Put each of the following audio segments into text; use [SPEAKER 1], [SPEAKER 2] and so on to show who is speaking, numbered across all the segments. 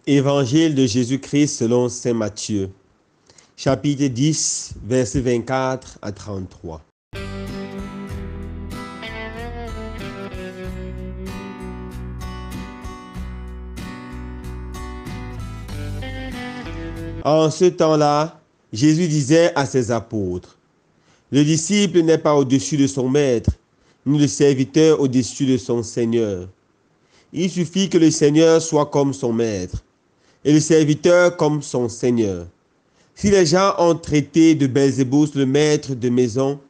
[SPEAKER 1] Évangile de Jésus-Christ selon saint Matthieu, chapitre 10, versets 24 à 33. En ce temps-là, Jésus disait à ses apôtres, « Le disciple n'est pas au-dessus de son maître, ni le serviteur au-dessus de son Seigneur. Il suffit que le Seigneur soit comme son maître, et le serviteur comme son Seigneur. Si les gens ont traité de Belzébuth le maître de maison,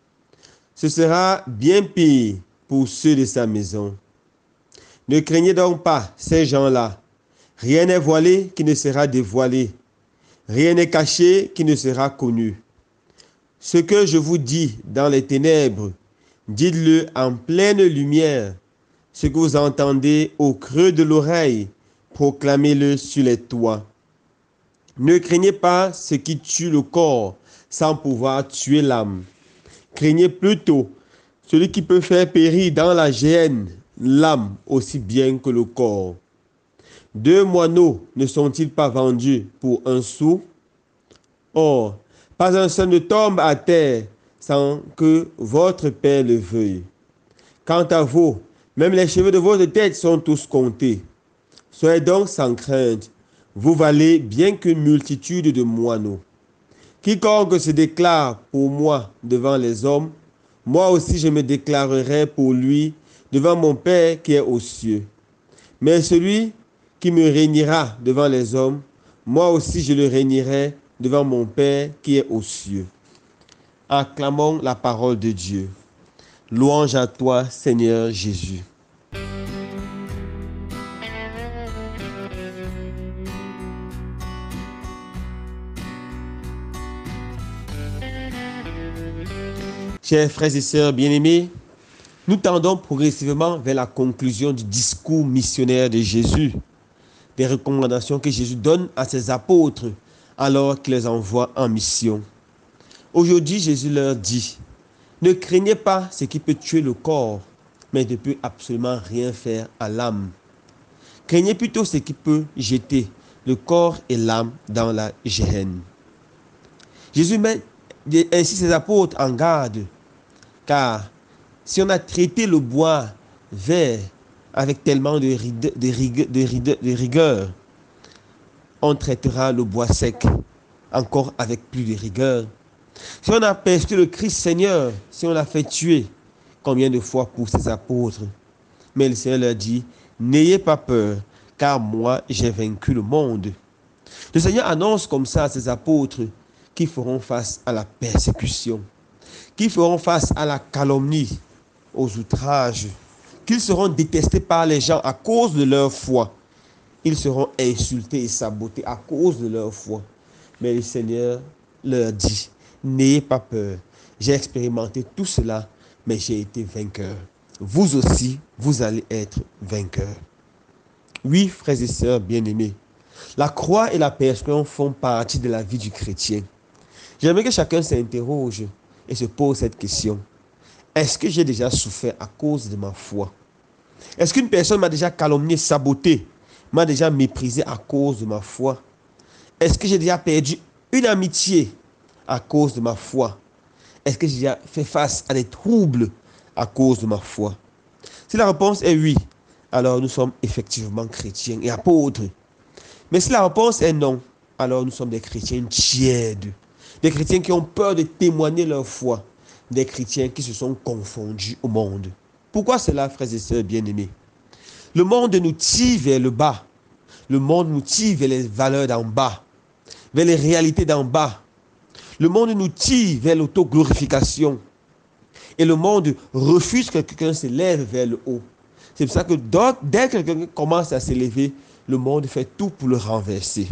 [SPEAKER 1] ce sera bien pire pour ceux de sa maison. Ne craignez donc pas ces gens-là. Rien n'est voilé qui ne sera dévoilé. Rien n'est caché qui ne sera connu. Ce que je vous dis dans les ténèbres, dites-le en pleine lumière. Ce que vous entendez au creux de l'oreille, proclamez-le sur les toits. Ne craignez pas ce qui tue le corps sans pouvoir tuer l'âme. Craignez plutôt celui qui peut faire périr dans la géhenne l'âme aussi bien que le corps. 2 moineaux ne sont-ils pas vendus pour 1 sou? Or, pas un seul ne tombe à terre sans que votre Père le veuille. Quant à vous, même les cheveux de votre tête sont tous comptés. Soyez donc sans crainte, vous valez bien qu'une multitude de moineaux. Quiconque se déclare pour moi devant les hommes, moi aussi je me déclarerai pour lui devant mon Père qui est aux cieux. Mais celui qui me régnera devant les hommes, moi aussi je le régnerai devant mon Père qui est aux cieux. Acclamons la parole de Dieu. Louange à toi, Seigneur Jésus. Chers frères et sœurs bien-aimés, nous tendons progressivement vers la conclusion du discours missionnaire de Jésus, des recommandations que Jésus donne à ses apôtres alors qu'il les envoie en mission. Aujourd'hui, Jésus leur dit, ne craignez pas ce qui peut tuer le corps, mais ne peut absolument rien faire à l'âme. Craignez plutôt ce qui peut jeter le corps et l'âme dans la géhenne. Jésus met ainsi ses apôtres en garde, car si on a traité le bois vert avec tellement de rigueur, on traitera le bois sec encore avec plus de rigueur. Si on a persécuté le Christ Seigneur, si on l'a fait tuer, combien de fois pour ses apôtres? Mais le Seigneur leur dit, n'ayez pas peur, car moi j'ai vaincu le monde. Le Seigneur annonce comme ça à ses apôtres qui feront face à la persécution, qui feront face à la calomnie, aux outrages, qu'ils seront détestés par les gens à cause de leur foi. Ils seront insultés et sabotés à cause de leur foi. Mais le Seigneur leur dit, n'ayez pas peur. J'ai expérimenté tout cela, mais j'ai été vainqueur. Vous aussi, vous allez être vainqueurs. Oui, frères et sœurs bien-aimés, la croix et la persécution font partie de la vie du chrétien. J'aimerais que chacun s'interroge et se pose cette question. Est-ce que j'ai déjà souffert à cause de ma foi? Est-ce qu'une personne m'a déjà calomnié, saboté, m'a déjà méprisé à cause de ma foi? Est-ce que j'ai déjà perdu une amitié à cause de ma foi? Est-ce que j'ai déjà fait face à des troubles à cause de ma foi? Si la réponse est oui, alors nous sommes effectivement chrétiens et apôtres. Mais si la réponse est non, alors nous sommes des chrétiens tièdes, des chrétiens qui ont peur de témoigner leur foi, des chrétiens qui se sont confondus au monde. Pourquoi cela, frères et sœurs bien-aimés? Le monde nous tire vers le bas. Le monde nous tire vers les valeurs d'en bas, vers les réalités d'en bas. Le monde nous tire vers l'autoglorification. Et le monde refuse que quelqu'un se lève vers le haut. C'est pour ça que dès que quelqu'un commence à s'élever, le monde fait tout pour le renverser.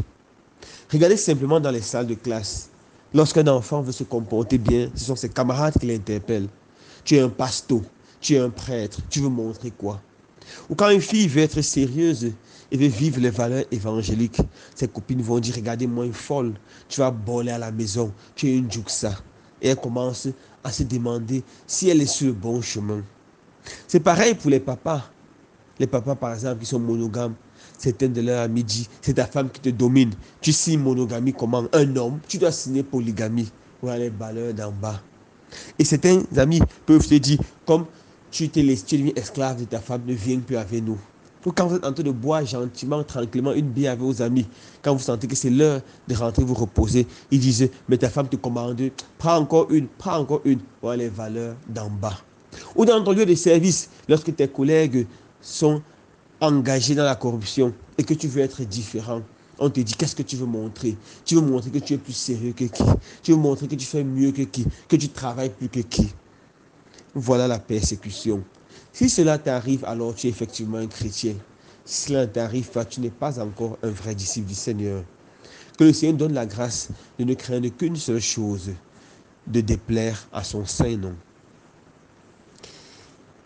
[SPEAKER 1] Regardez simplement dans les salles de classe. Lorsqu'un enfant veut se comporter bien, ce sont ses camarades qui l'interpellent. Tu es un pasteur, tu es un prêtre, tu veux montrer quoi? Ou quand une fille veut être sérieuse et veut vivre les valeurs évangéliques, ses copines vont dire, regardez-moi une folle, tu vas boler à la maison, tu es une juxa. Et elle commence à se demander si elle est sur le bon chemin. C'est pareil pour les papas. Les papas, par exemple, qui sont monogames. Certains de leurs amis disent, c'est ta femme qui te domine. Tu signes monogamie comment? Un homme, tu dois signer polygamie. Voilà les valeurs d'en bas. Et certains amis peuvent te dire, comme tu deviens esclave de ta femme, ne viens plus avec nous. Ou quand vous êtes en train de boire gentiment, tranquillement, une bière avec vos amis, quand vous sentez que c'est l'heure de rentrer vous reposer, ils disent, mais ta femme te commande, prends encore une, prends encore une. Voilà les valeurs d'en bas. Ou dans ton lieu de service, lorsque tes collègues sont engagés dans la corruption et que tu veux être différent, on te dit, qu'est-ce que tu veux montrer? Tu veux montrer que tu es plus sérieux que qui? Tu veux montrer que tu fais mieux que qui? Que tu travailles plus que qui? Voilà la persécution. Si cela t'arrive, alors tu es effectivement un chrétien. Si cela ne t'arrive pas, tu n'es pas encore un vrai disciple du Seigneur. Que le Seigneur donne la grâce de ne craindre qu'une seule chose, de déplaire à son saint nom.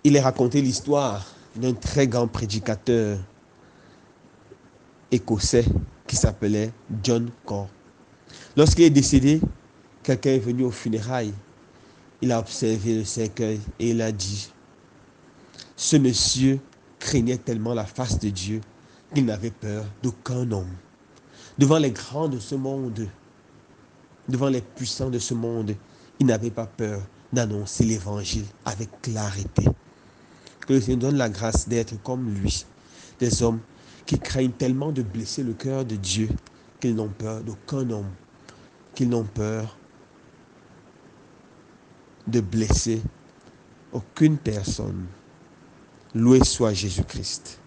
[SPEAKER 1] Il est raconté l'histoire d'un très grand prédicateur écossais qui s'appelait John Core. Lorsqu'il est décédé, quelqu'un est venu aux funérailles. Il a observé le cercueil et il a dit, ce monsieur craignait tellement la face de Dieu qu'il n'avait peur d'aucun homme. Devant les grands de ce monde, devant les puissants de ce monde, il n'avait pas peur d'annoncer l'évangile avec clarté. Que le Seigneur donne la grâce d'être comme lui, des hommes qui craignent tellement de blesser le cœur de Dieu qu'ils n'ont peur d'aucun homme, qu'ils n'ont peur de blesser aucune personne. Loué soit Jésus-Christ.